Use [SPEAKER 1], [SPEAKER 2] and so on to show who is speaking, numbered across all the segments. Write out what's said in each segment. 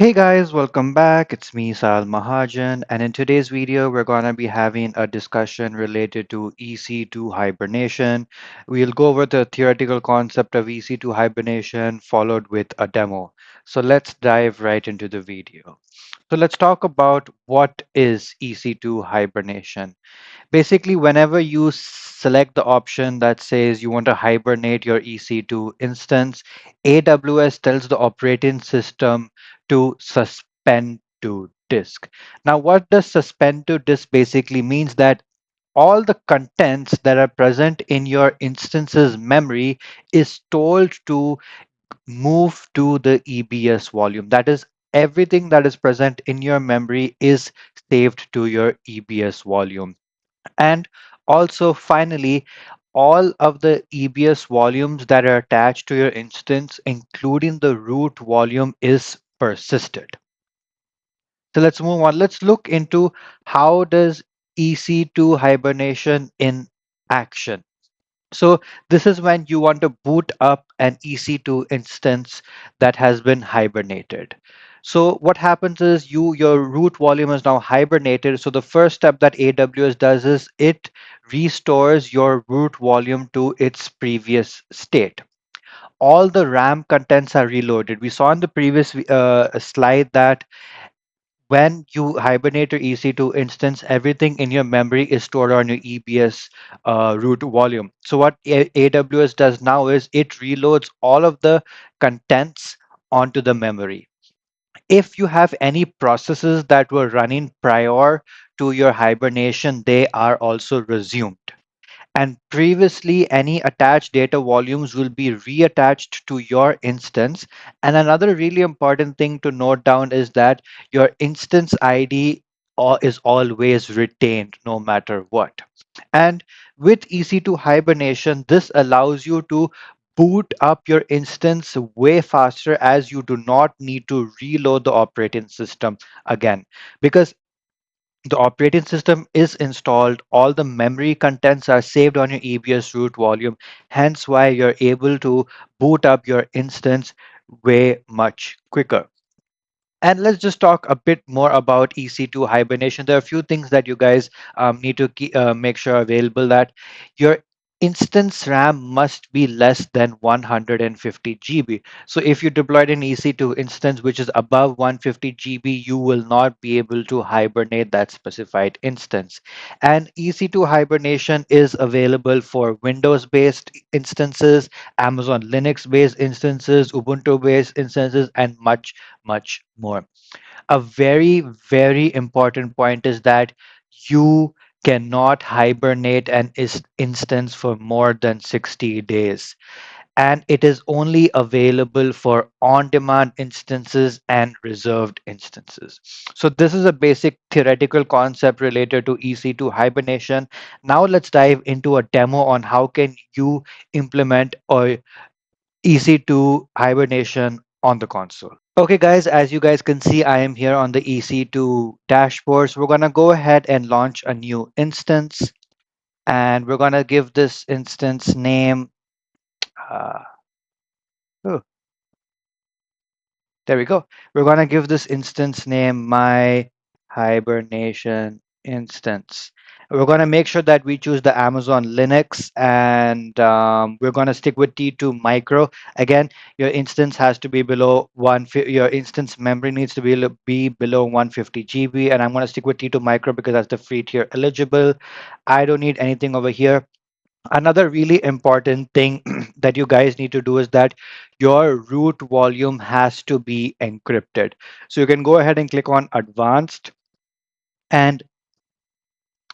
[SPEAKER 1] Hey guys, welcome back. It's me, Sal Mahajan, and in today's video, we're going to be having a discussion related to EC2 hibernation. We'll go over the theoretical concept of EC2 hibernation, followed with a demo. So let's dive right into the video. So let's talk about what is EC2 hibernation. Basically, whenever you select the option that says you want to hibernate your EC2 instance, AWS tells the operating system to suspend to disk. Now, what does suspend to disk basically means that all the contents that are present in your instance's memory is told to move to the EBS volume. That is, everything that is present in your memory is saved to your EBS volume. And also, finally, all of the EBS volumes that are attached to your instance, including the root volume, is persisted. So let's move on. Let's look into how does EC2 hibernation in action. So this is when you want to boot up an EC2 instance that has been hibernated. So what happens is your root volume is now hibernated. So the first step that AWS does is it restores your root volume to its previous state. All the RAM contents are reloaded. We saw in the previous slide that when you hibernate your EC2 instance, everything in your memory is stored on your EBS root volume. So what AWS does now is it reloads all of the contents onto the memory. If you have any processes that were running prior to your hibernation, they are also resumed. And previously, any attached data volumes will be reattached to your instance. And another really important thing to note down is that your instance ID is always retained no matter what. And with EC2 hibernation, this allows you to boot up your instance way faster as you do not need to reload the operating system again. Because the operating system is installed, all the memory contents are saved on your EBS root volume, hence why you're able to boot up your instance way much quicker. And let's just talk a bit more about EC2 hibernation. There are a few things that you guys need to make sure are available. That your instance RAM must be less than 150 GB. So if you deployed an EC2 instance which is above 150 GB, you will not be able to hibernate that specified instance. And EC2 hibernation is available for Windows-based instances, Amazon Linux-based instances, Ubuntu-based instances, and much more. A very, very important point is that you cannot hibernate an instance for more than 60 days. And it is only available for on demand instances and reserved instances. So, this is a basic theoretical concept related to EC2 hibernation. Now, let's dive into a demo on how can you implement or EC2 hibernation on the console. Okay, guys, as you guys can see, I am here on the EC2 dashboard. So we're going to go ahead and launch a new instance, and we're going to give this instance name. Uh, oh, there we go. We're going to give this instance name my hibernation instance. We're going to make sure that we choose the Amazon Linux, and we're going to stick with T2 micro. Again, your instance has to be below your instance memory needs to be below 150 GB, and I'm going to stick with T2 micro because that's the free tier eligible. I don't need anything over here. Another really important thing that you guys need to do is that your root volume has to be encrypted. So you can go ahead and click on advanced, and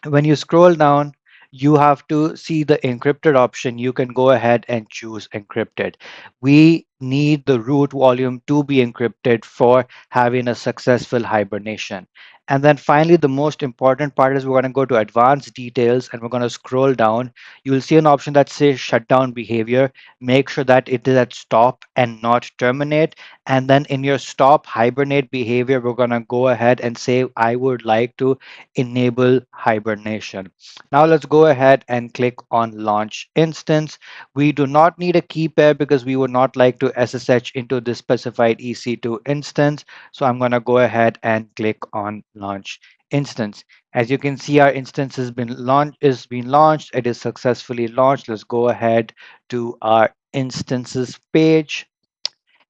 [SPEAKER 1] when you scroll down, you have to see the encrypted option. You can go ahead and choose encrypted. We need the root volume to be encrypted for having a successful hibernation. And then finally, the most important part is we're going to go to advanced details and we're going to scroll down. You will see an option that says shutdown behavior. Make sure that it is at stop and not terminate. And then in your stop hibernate behavior, we're going to go ahead and say, I would like to enable hibernation. Now let's go ahead and click on launch instance. We do not need a key pair because we would not like to to SSH into this specified EC2 instance. So I'm going to go ahead and click on launch instance. As you can see, our instance has been launched. It is successfully launched. Let's go ahead to our instances page.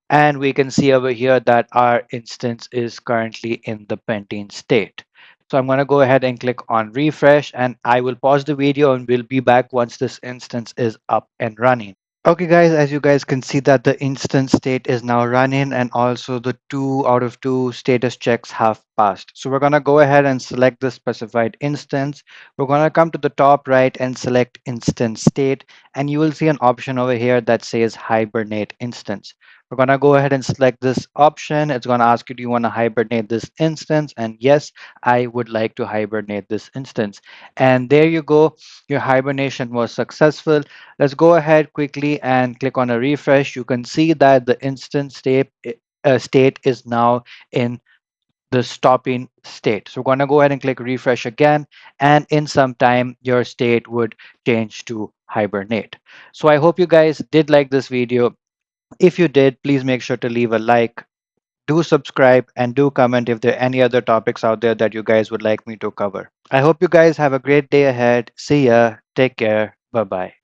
[SPEAKER 1] And we can see over here that our instance is currently in the pending state. So I'm going to go ahead and click on refresh, and I will pause the video and we'll be back once this instance is up and running. Okay guys, as you guys can see that the instance state is now running, and also the 2 out of 2 status checks have passed. So we're going to go ahead and select the specified instance. We're going to come to the top right and select instance state, and you will see an option over here that says hibernate instance. We're going to go ahead and select this option. It's going to ask you, do you want to hibernate this instance? And yes, I would like to hibernate this instance. And there you go. Your hibernation was successful. Let's go ahead quickly and click on a refresh. You can see that the instance state is now in the stopping state. So we're going to go ahead and click refresh again, and in some time your state would change to hibernate. So I hope you guys did like this video. If you did, please make sure to leave a like, do subscribe, and do comment if there are any other topics out there that you guys would like me to cover. I hope you guys have a great day ahead. See ya. Take care. Bye bye.